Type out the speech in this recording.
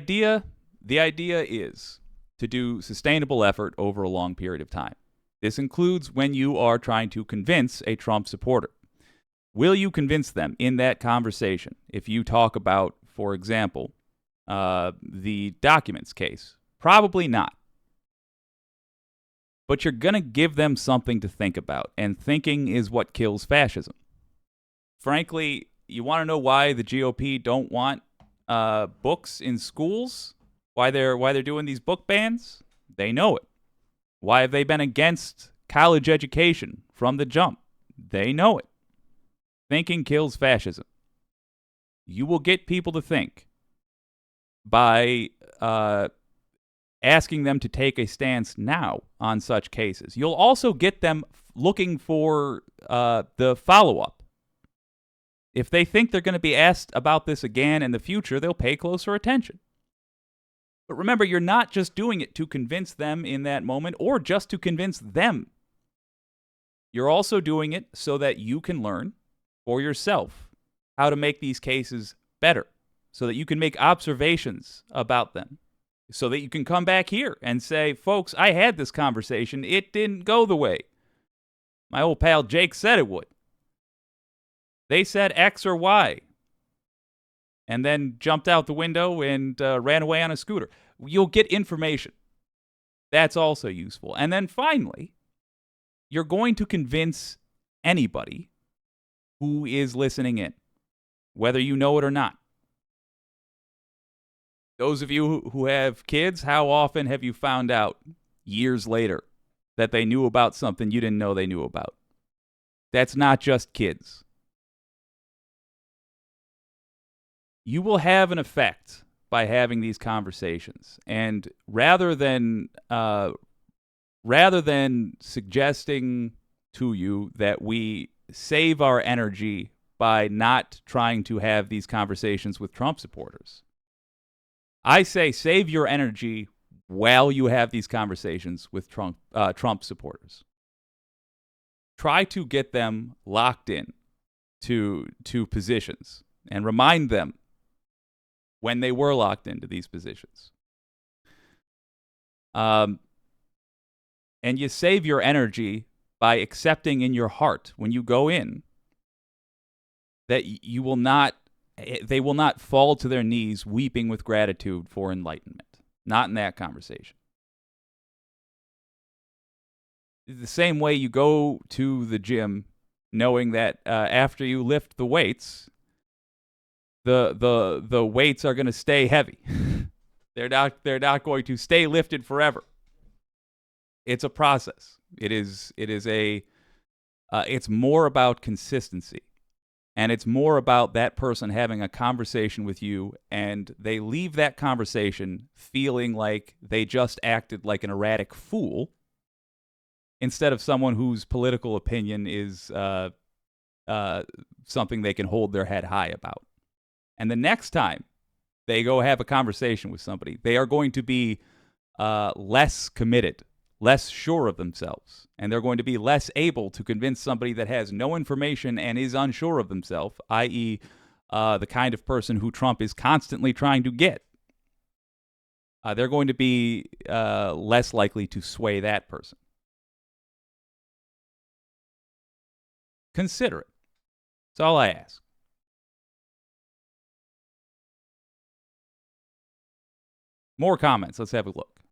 idea is to do sustainable effort over a long period of time. This includes when you are trying to convince a Trump supporter. Will you convince them in that conversation if you talk about, for example, the documents case? Probably not. But you're going to give them something to think about, and thinking is what kills fascism. Frankly, you want to know why the GOP don't want books in schools? Why they're doing these book bans? They know it. Why have they been against college education from the jump? They know it. Thinking kills fascism. You will get people to think by asking them to take a stance now on such cases. You'll also get them looking for the follow-up. If they think they're going to be asked about this again in the future, they'll pay closer attention. But remember, you're not just doing it to convince them in that moment or just to convince them. You're also doing it so that you can learn for yourself how to make these cases better, so that you can make observations about them, so that you can come back here and say, folks, I had this conversation. It didn't go the way my old pal Jake said it would. They said X or Y, and then jumped out the window and ran away on a scooter. You'll get information. That's also useful. And then finally, you're going to convince anybody who is listening in, whether you know it or not. Those of you who have kids, how often have you found out years later that they knew about something you didn't know they knew about? That's not just kids. You will have an effect by having these conversations. And rather than suggesting to you that we save our energy by not trying to have these conversations with Trump supporters, I say save your energy while you have these conversations with Trump supporters. Try to get them locked in to positions and remind them when they were locked into these positions. And you save your energy by accepting in your heart when you go in that they will not fall to their knees weeping with gratitude for enlightenment. Not in that conversation. The same way you go to the gym knowing that after you lift the weights, the weights are going to stay heavy. They're not going to stay lifted forever. It's a process. It's more about consistency. And it's more about that person having a conversation with you, and they leave that conversation feeling like they just acted like an erratic fool instead of someone whose political opinion is something they can hold their head high about. And the next time they go have a conversation with somebody, they are going to be less committed, less sure of themselves, and they're going to be less able to convince somebody that has no information and is unsure of themselves, i.e., the kind of person who Trump is constantly trying to get. They're going to be less likely to sway that person. Consider it. That's all I ask. More comments. Let's have a look.